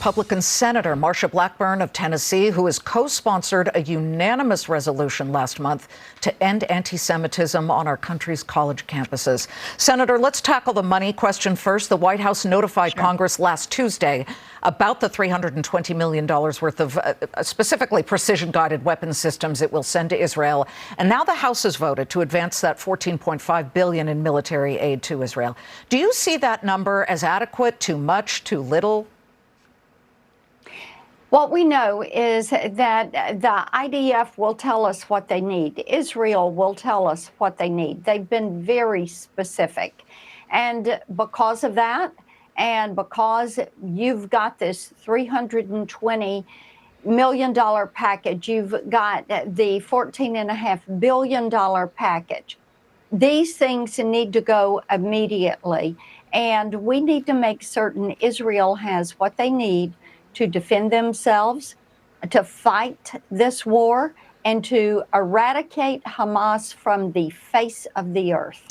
Republican Senator Marsha Blackburn of Tennessee, who has co-sponsored a unanimous resolution last month to end anti-Semitism on our country's college campuses. Senator, let's tackle the money question first. The White House notified Congress last Tuesday about the $320 million worth of specifically precision-guided weapon systems it will send to Israel. And now the House has voted to advance that $14.5 billion in military aid to Israel. Do you see that number as adequate, too much, too little? What we know is that the IDF will tell us what they need. Israel will tell us what they need. They've been very specific. And because of that, and because you've got this $320 million package, you've got the $14.5 billion package, these things need to go immediately. And we need to make certain Israel has what they need to defend themselves, to fight this war, and to eradicate Hamas from the face of the earth.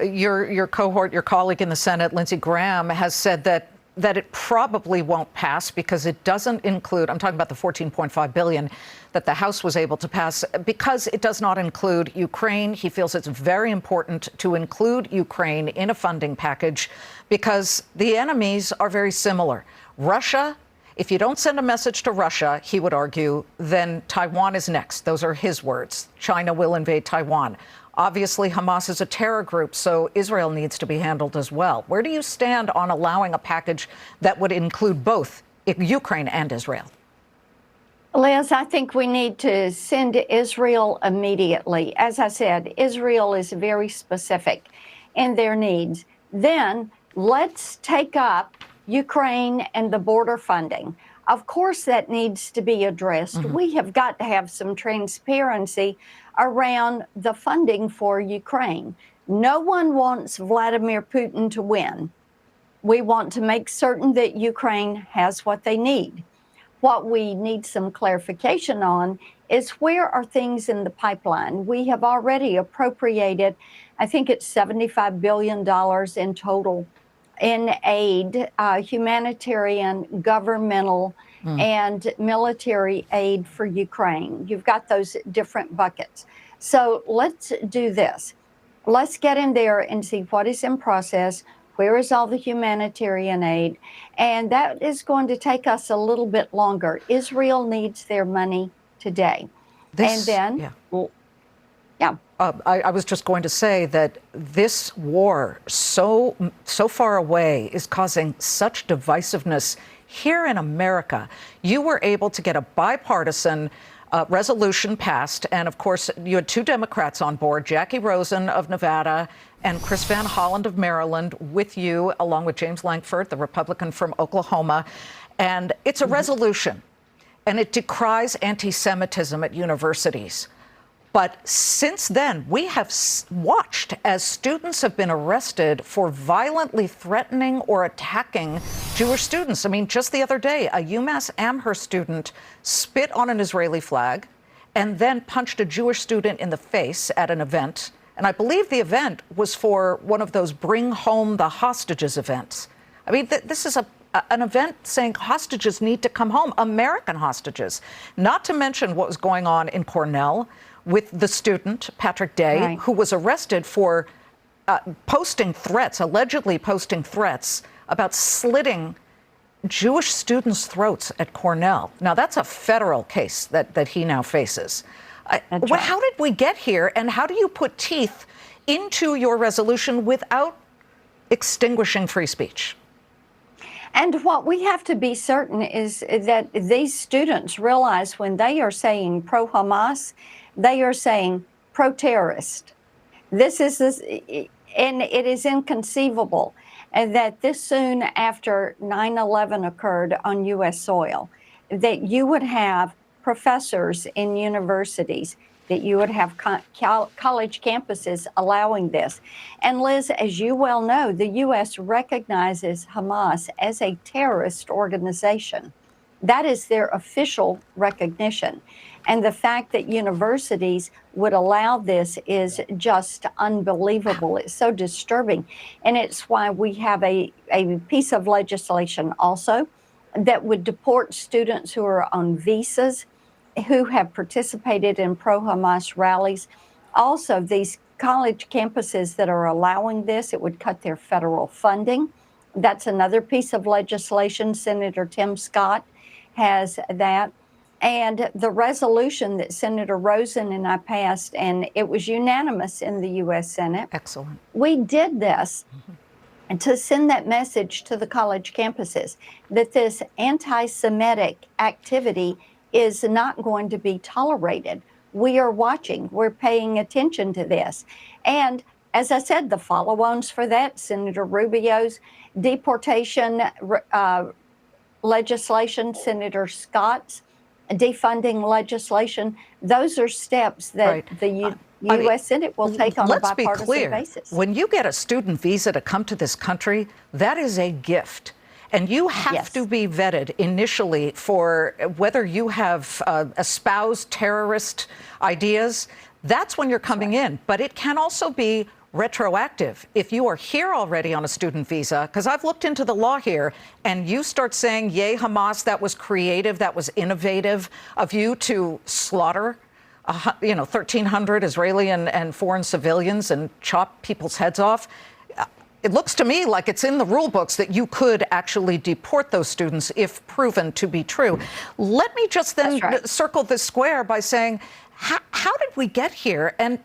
Your cohort, your colleague in the Senate, Lindsey Graham, has said that it probably won't pass because it doesn't include, I'm talking about the $14.5 billion that the House was able to pass, because it does not include Ukraine. He feels it's very important to include Ukraine in a funding package because the enemies are very similar. Russia, if you don't send a message to Russia, he would argue, then Taiwan is next. Those are his words. China will invade Taiwan. Obviously, Hamas is a terror group, so Israel needs to be handled as well. Where do you stand on allowing a package that would include both Ukraine and Israel? Liz, I think we need to send Israel immediately. As I said, Israel is very specific in their needs. Then let's take up Ukraine and the border funding. Of course, that needs to be addressed. We have got to have some transparency around the funding for Ukraine. No one wants Vladimir Putin to win. We want to make certain that Ukraine has what they need. What we need some clarification on is where are things in the pipeline? We have already appropriated, I think it's $75 billion in total in aid, humanitarian, governmental, and military aid for Ukraine. You've got those different buckets. So let's do this. Let's get in there and see what is in process. Where is all the humanitarian aid? And that is going to take us a little bit longer. Israel needs their money today. I was just going to say that this war, so far away, is causing such divisiveness here in America. You were able to get a bipartisan resolution passed. And of course, you had two Democrats on board, Jackie Rosen of Nevada and Chris Van Hollen of Maryland, with you, along with James Lankford, the Republican from Oklahoma. And it's a resolution, and it decries anti-Semitism at universities. But since then, we have watched as students have been arrested for violently threatening or attacking Jewish students. I mean, just the other day, a UMass Amherst student spit on an Israeli flag and then punched a Jewish student in the face at an event. And I believe the event was for one of those Bring Home the Hostages events. I mean, this is an event saying hostages need to come home, American hostages, not to mention what was going on in Cornell with the student, Patrick Day, who was arrested for posting threats, allegedly posting threats about slitting Jewish students' throats at Cornell. Now, that's a federal case that he now faces. How did we get here, and how do you put teeth into your resolution without extinguishing free speech? And what we have to be certain is that these students realize when they are saying pro-Hamas, they are saying pro-terrorist. And it is inconceivable that this soon after 9/11 occurred on U.S. soil, that you would have professors in universities, that you would have college campuses allowing this. And Liz, as you well know, the U.S. recognizes Hamas as a terrorist organization. That is their official recognition. And the fact that universities would allow this is just unbelievable. It's so disturbing. And it's why we have a piece of legislation also that would deport students who are on visas, who have participated in pro-Hamas rallies. Also, these college campuses that are allowing this, it would cut their federal funding. That's another piece of legislation. Senator Tim Scott has that. And the resolution that Senator Rosen and I passed, and it was unanimous in the U.S. Senate. Excellent. We did this and to send that message to the college campuses that this anti-Semitic activity is not going to be tolerated. We are watching, we're paying attention to this. And as I said, the follow-ons for that, Senator Rubio's deportation legislation, Senator Scott's defunding legislation, those are steps that the U.S. Senate will take on a bipartisan basis. Let's be clear. When you get a student visa to come to this country, that is a gift. And you have to be vetted initially for whether you have espoused terrorist ideas. That's when you're coming in. But it can also be retroactive. If you are here already on a student visa, because I've looked into the law here, and you start saying, yay, Hamas, that was creative, that was innovative of you to slaughter 1,300 Israeli and foreign civilians and chop people's heads off. It looks to me like it's in the rule books that you could actually deport those students if proven to be true. Let me just then circle this square by saying, how did we get here? And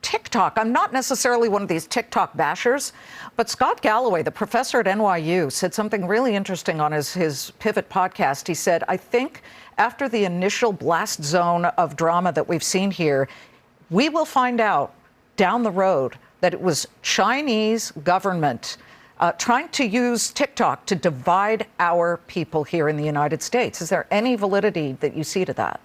TikTok, I'm not necessarily one of these TikTok bashers, but Scott Galloway, the professor at NYU, said something really interesting on his Pivot podcast. He said, I think after the initial blast zone of drama that we've seen here, we will find out down the road that it was Chinese government trying to use TikTok to divide our people here in the United States. Is there any validity that you see to that?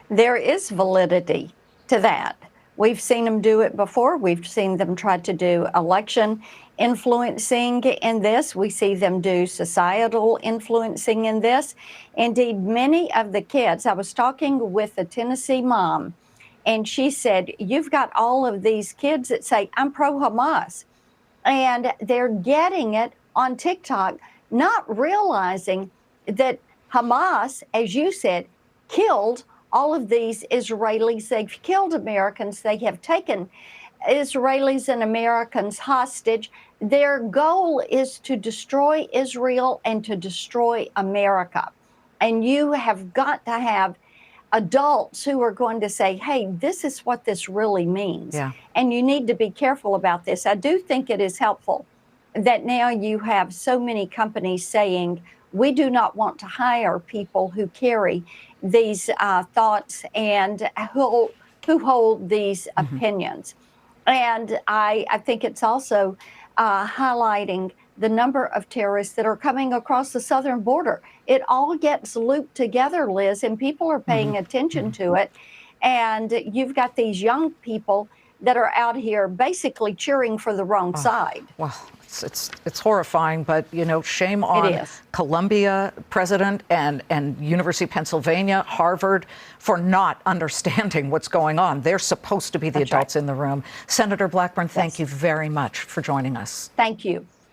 There is validity to that. We've seen them do it before. We've seen them try to do election influencing in this. We see them do societal influencing in this. Indeed, many of the kids, I was talking with a Tennessee mom, and she said, you've got all of these kids that say, I'm pro-Hamas. And they're getting it on TikTok, not realizing that Hamas, as you said, killed all of these Israelis. They've killed Americans. They have taken Israelis and Americans hostage. Their goal is to destroy Israel and to destroy America. And you have got to have adults who are going to say, hey, this is what this really means. Yeah. And you need to be careful about this. I do think it is helpful that now you have so many companies saying, we do not want to hire people who carry these thoughts and who hold these opinions. And I think it's also highlighting the number of terrorists that are coming across the southern border. It all gets looped together, Liz, and people are paying attention to it. And you've got these young people that are out here basically cheering for the wrong side. Well, it's horrifying, but, shame on Columbia president and University of Pennsylvania, Harvard, for not understanding what's going on. They're supposed to be the adults in the room. Senator Blackburn, thank you very much for joining us. Thank you.